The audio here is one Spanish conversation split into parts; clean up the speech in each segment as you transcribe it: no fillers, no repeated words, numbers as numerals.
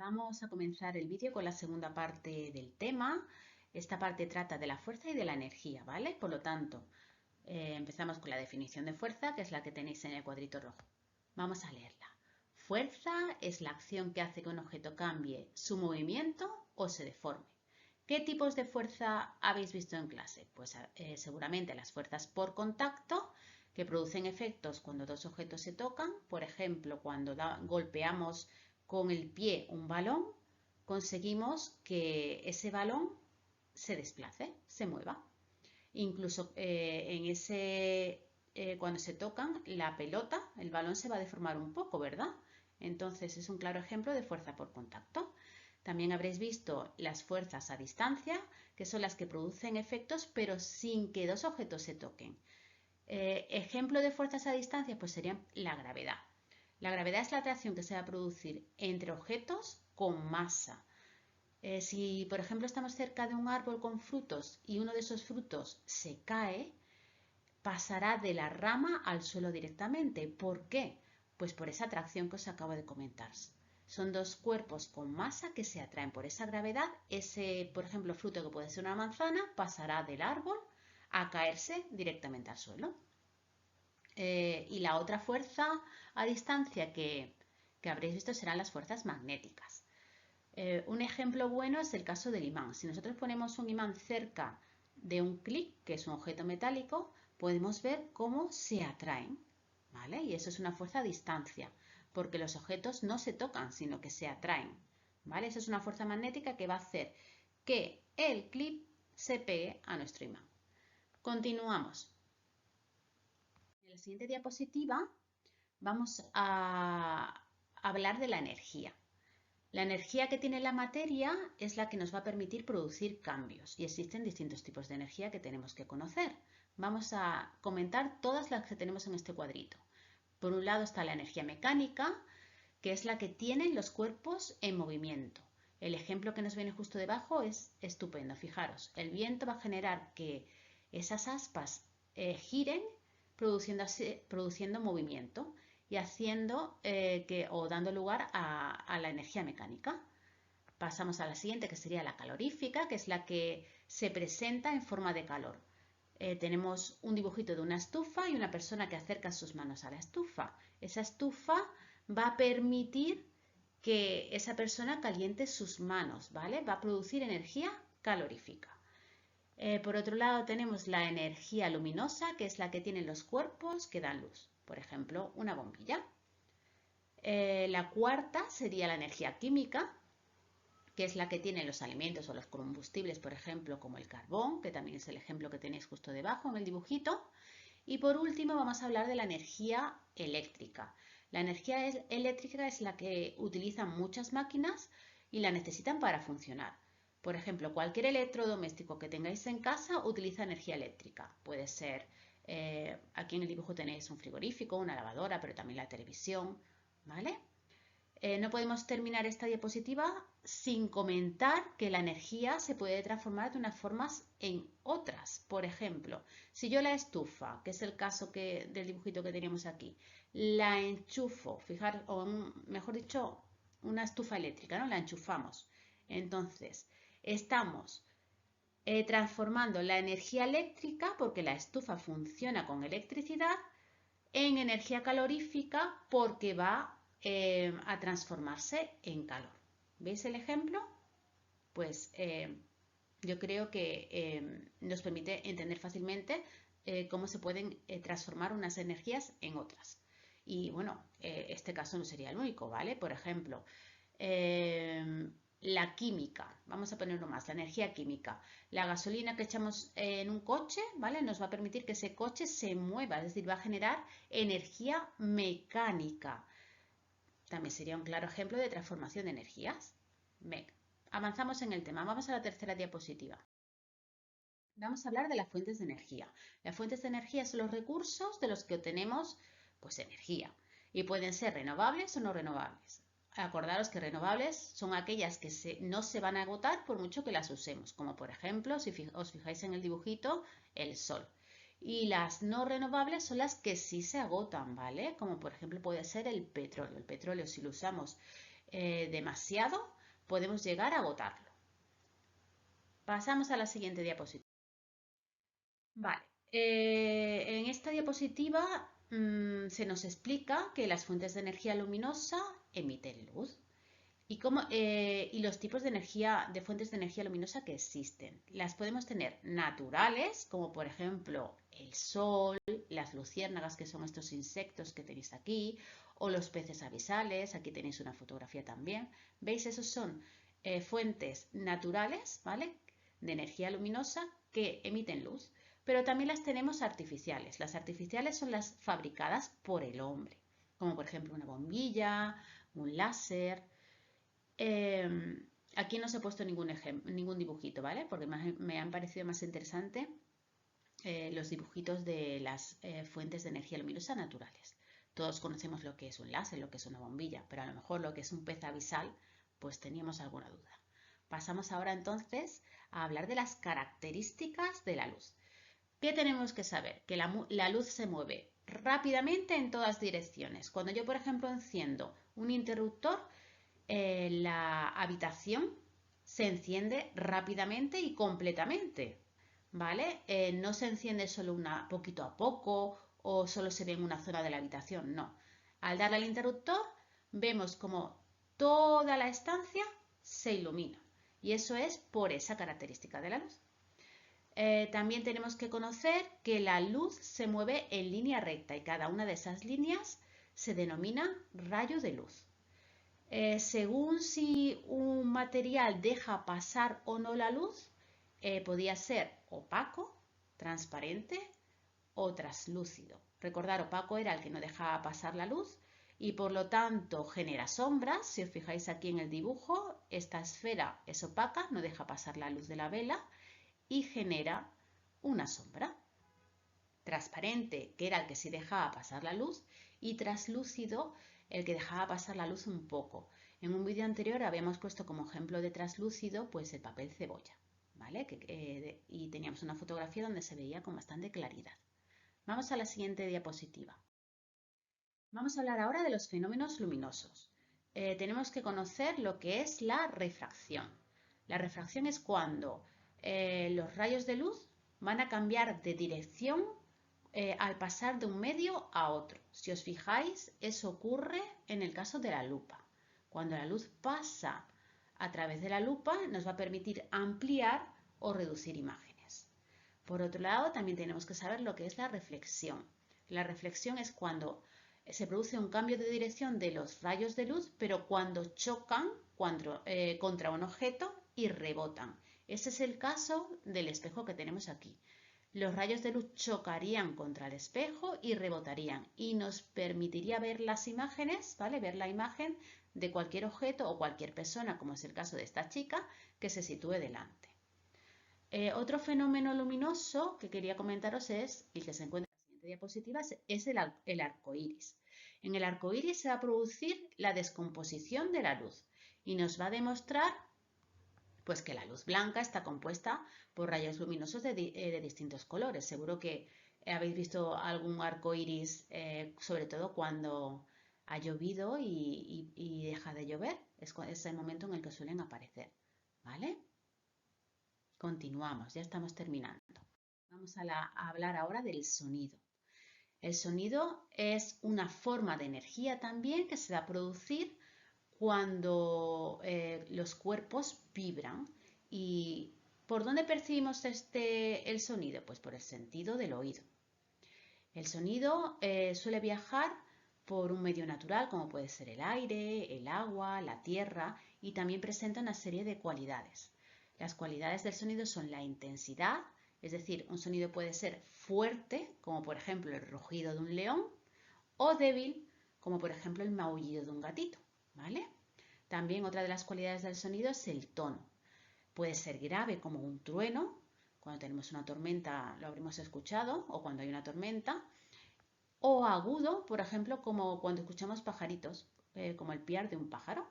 Vamos a comenzar el vídeo con la segunda parte del tema. Esta parte trata de la fuerza y de la energía, ¿vale? Por lo tanto, empezamos con la definición de fuerza, que es la que tenéis en el cuadrito rojo. Vamos a leerla. Fuerza es la acción que hace que un objeto cambie su movimiento o se deforme. ¿Qué tipos de fuerza habéis visto en clase? Pues seguramente las fuerzas por contacto, que producen efectos cuando dos objetos se tocan. Por ejemplo, cuando golpeamos con el pie un balón, conseguimos que ese balón se desplace, se mueva. Incluso cuando se tocan, la pelota, el balón se va a deformar un poco, ¿verdad? Entonces es un claro ejemplo de fuerza por contacto. También habréis visto las fuerzas a distancia, que son las que producen efectos, pero sin que dos objetos se toquen. Ejemplo de fuerzas a distancia, pues sería la gravedad. La gravedad es la atracción que se va a producir entre objetos con masa. Si, por ejemplo, estamos cerca de un árbol con frutos y uno de esos frutos se cae, pasará de la rama al suelo directamente. ¿Por qué? Pues por esa atracción que os acabo de comentar. Son dos cuerpos con masa que se atraen por esa gravedad. Ese, por ejemplo, fruto que puede ser una manzana, pasará del árbol a caerse directamente al suelo. Y la otra fuerza a distancia que habréis visto serán las fuerzas magnéticas. Un ejemplo bueno es el caso del imán. Si nosotros ponemos un imán cerca de un clic, que es un objeto metálico, podemos ver cómo se atraen, ¿vale? Y eso es una fuerza a distancia, porque los objetos no se tocan, sino que se atraen, ¿vale? Eso es una fuerza magnética que va a hacer que el clip se pegue a nuestro imán. Continuamos. En la siguiente diapositiva vamos a hablar de la energía. La energía que tiene la materia es la que nos va a permitir producir cambios y existen distintos tipos de energía que tenemos que conocer. Vamos a comentar todas las que tenemos en este cuadrito. Por un lado está la energía mecánica, que es la que tienen los cuerpos en movimiento. El ejemplo que nos viene justo debajo es estupendo. Fijaros, el viento va a generar que esas aspas giren produciendo movimiento y haciendo o dando lugar a la energía mecánica. Pasamos a la siguiente, que sería la calorífica, que es la que se presenta en forma de calor. Tenemos un dibujito de una estufa y una persona que acerca sus manos a la estufa. Esa estufa va a permitir que esa persona caliente sus manos, ¿vale? Va a producir energía calorífica. Por otro lado tenemos la energía luminosa, que es la que tienen los cuerpos que dan luz. Por ejemplo, una bombilla. La cuarta sería la energía química, que es la que tienen los alimentos o los combustibles, por ejemplo, como el carbón, que también es el ejemplo que tenéis justo debajo en el dibujito. Y por último vamos a hablar de la energía eléctrica. La energía eléctrica es la que utilizan muchas máquinas y la necesitan para funcionar. Por ejemplo, cualquier electrodoméstico que tengáis en casa utiliza energía eléctrica. Puede ser, aquí en el dibujo tenéis un frigorífico, una lavadora, pero también la televisión, ¿vale? No podemos terminar esta diapositiva sin comentar que la energía se puede transformar de unas formas en otras. Por ejemplo, si yo la estufa, que es el caso del dibujito que teníamos aquí, la enchufo, fijar, o mejor dicho, una estufa eléctrica, ¿no? La enchufamos. Entonces, estamos transformando la energía eléctrica, porque la estufa funciona con electricidad, en energía calorífica porque va a transformarse en calor. ¿Veis el ejemplo? Pues yo creo que nos permite entender fácilmente cómo se pueden transformar unas energías en otras. Y bueno, este caso no sería el único, ¿vale? Por ejemplo, la química, vamos a ponerlo más, la energía química. La gasolina que echamos en un coche, ¿vale? Nos va a permitir que ese coche se mueva, es decir, va a generar energía mecánica. También sería un claro ejemplo de transformación de energías. Venga, avanzamos en el tema. Vamos a la tercera diapositiva. Vamos a hablar de las fuentes de energía. Las fuentes de energía son los recursos de los que obtenemos pues, energía y pueden ser renovables o no renovables. Acordaros que renovables son aquellas que no se van a agotar por mucho que las usemos, como por ejemplo, si os fijáis en el dibujito, el sol. Y las no renovables son las que sí se agotan, ¿vale? Como por ejemplo puede ser el petróleo. El petróleo, si lo usamos demasiado, podemos llegar a agotarlo. Pasamos a la siguiente diapositiva. Vale, en esta diapositiva se nos explica que las fuentes de energía luminosa emiten luz y los tipos de energía, de fuentes de energía luminosa que existen. Las podemos tener naturales, como por ejemplo el sol, las luciérnagas, que son estos insectos que tenéis aquí, o los peces abisales. Aquí tenéis una fotografía también. ¿Veis? Esos son fuentes naturales, ¿vale?, de energía luminosa que emiten luz. Pero también las tenemos artificiales. Las artificiales son las fabricadas por el hombre, como por ejemplo una bombilla, un láser. Aquí no os he puesto ningún dibujito, ¿vale? Porque me han parecido más interesante los dibujitos de las fuentes de energía luminosa naturales. Todos conocemos lo que es un láser, lo que es una bombilla, pero a lo mejor lo que es un pez abisal, pues teníamos alguna duda. Pasamos ahora entonces a hablar de las características de la luz. ¿Qué tenemos que saber? Que la luz se mueve rápidamente en todas direcciones. Cuando yo, por ejemplo, enciendo un interruptor, la habitación se enciende rápidamente y completamente, ¿vale? No se enciende solo poquito a poco o solo se ve en una zona de la habitación, no. Al darle al interruptor, vemos como toda la estancia se ilumina y eso es por esa característica de la luz. También tenemos que conocer que la luz se mueve en línea recta y cada una de esas líneas se denomina rayo de luz. Según si un material deja pasar o no la luz, podía ser opaco, transparente o traslúcido. Recordar, opaco era el que no dejaba pasar la luz y por lo tanto genera sombras. Si os fijáis aquí en el dibujo, esta esfera es opaca, no deja pasar la luz de la vela y genera una sombra. Transparente, que era el que sí dejaba pasar la luz, y traslúcido, el que dejaba pasar la luz un poco. En un vídeo anterior habíamos puesto como ejemplo de traslúcido pues el papel cebolla, ¿vale? Y teníamos una fotografía donde se veía con bastante claridad. Vamos a la siguiente diapositiva. Vamos a hablar ahora de los fenómenos luminosos. Tenemos que conocer lo que es la refracción. La refracción es cuando los rayos de luz van a cambiar de dirección al pasar de un medio a otro. Si os fijáis, eso ocurre en el caso de la lupa. Cuando la luz pasa a través de la lupa, nos va a permitir ampliar o reducir imágenes. Por otro lado, también tenemos que saber lo que es la reflexión. La reflexión es cuando se produce un cambio de dirección de los rayos de luz, pero cuando chocan contra un objeto y rebotan. Ese es el caso del espejo que tenemos aquí. Los rayos de luz chocarían contra el espejo y rebotarían y nos permitiría ver las imágenes, ¿vale? Ver la imagen de cualquier objeto o cualquier persona, como es el caso de esta chica, que se sitúe delante. Otro fenómeno luminoso que quería comentaros es, y que se encuentra en la siguiente diapositiva, es el arco iris. En el arco iris se va a producir la descomposición de la luz y nos va a demostrar pues que la luz blanca está compuesta por rayos luminosos de distintos colores. Seguro que habéis visto algún arco iris, sobre todo cuando ha llovido y deja de llover. Es el momento en el que suelen aparecer, ¿vale? Continuamos, ya estamos terminando. Vamos a hablar ahora del sonido. El sonido es una forma de energía también que se va a producir cuando los cuerpos vibran. ¿Y por dónde percibimos el sonido? Pues por el sentido del oído. El sonido suele viajar por un medio natural como puede ser el aire, el agua, la tierra y también presenta una serie de cualidades. Las cualidades del sonido son la intensidad, es decir, un sonido puede ser fuerte, como por ejemplo el rugido de un león, o débil, como por ejemplo el maullido de un gatito, ¿vale? También otra de las cualidades del sonido es el tono. Puede ser grave como un trueno, cuando tenemos una tormenta lo habremos escuchado, o cuando hay una tormenta, o agudo, por ejemplo, como cuando escuchamos pajaritos, como el piar de un pájaro.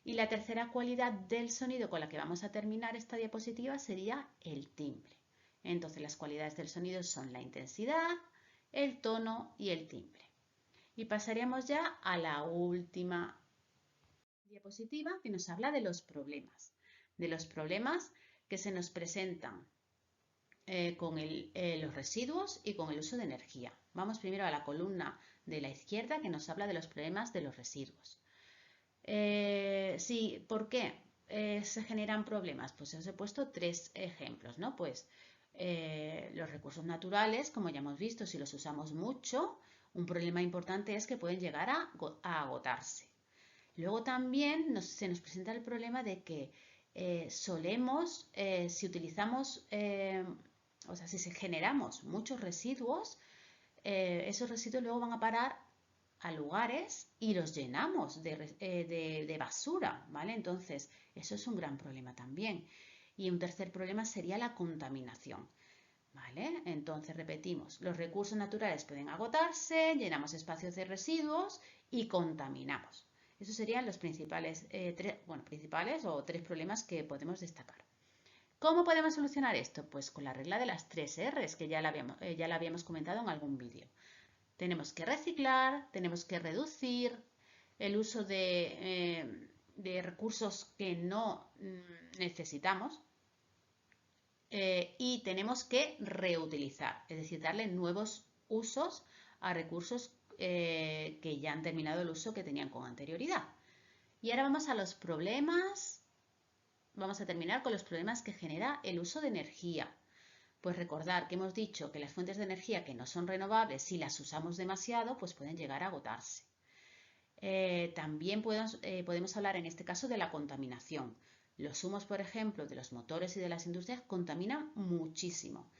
Y la tercera cualidad del sonido con la que vamos a terminar esta diapositiva sería el timbre. Entonces las cualidades del sonido son la intensidad, el tono y el timbre. Y pasaríamos ya a la última Diapositiva que nos habla de los problemas que se nos presentan con los residuos y con el uso de energía. Vamos primero a la columna de la izquierda que nos habla de los problemas de los residuos. Sí, ¿por qué se generan problemas? Pues os he puesto 3 ejemplos, ¿no? Pues los recursos naturales, como ya hemos visto, si los usamos mucho, un problema importante es que pueden llegar a agotarse. Luego también se nos presenta el problema de que si utilizamos, o sea, si generamos muchos residuos, esos residuos luego van a parar a lugares y los llenamos de basura, ¿vale? Entonces, eso es un gran problema también. Y un tercer problema sería la contaminación, ¿vale? Entonces, repetimos, los recursos naturales pueden agotarse, llenamos espacios de residuos y contaminamos. Esos serían los principales, principales o 3 problemas que podemos destacar. ¿Cómo podemos solucionar esto? Pues con la regla de las 3 R's, que ya la habíamos comentado en algún vídeo. Tenemos que reciclar, tenemos que reducir el uso de recursos que no necesitamos y tenemos que reutilizar, es decir, darle nuevos usos a recursos que ya han terminado el uso que tenían con anterioridad. Y ahora vamos a los problemas, vamos a terminar con los problemas que genera el uso de energía. Pues recordar que hemos dicho que las fuentes de energía que no son renovables, si las usamos demasiado, pues pueden llegar a agotarse. También podemos hablar en este caso de la contaminación. Los humos, por ejemplo, de los motores y de las industrias contaminan muchísimo.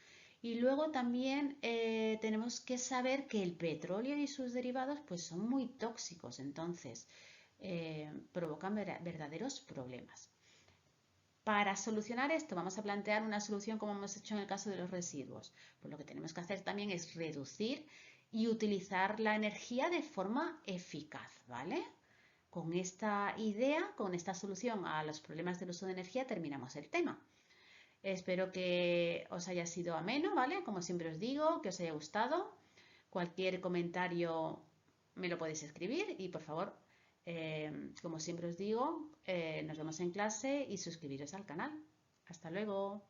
Y luego también tenemos que saber que el petróleo y sus derivados pues son muy tóxicos, entonces provocan verdaderos problemas. Para solucionar esto vamos a plantear una solución como hemos hecho en el caso de los residuos. Pues lo que tenemos que hacer también es reducir y utilizar la energía de forma eficaz, ¿vale? Con esta idea, con esta solución a los problemas del uso de energía terminamos el tema. Espero que os haya sido ameno, ¿vale? Como siempre os digo, que os haya gustado. Cualquier comentario me lo podéis escribir y por favor, como siempre os digo, nos vemos en clase y suscribiros al canal. Hasta luego.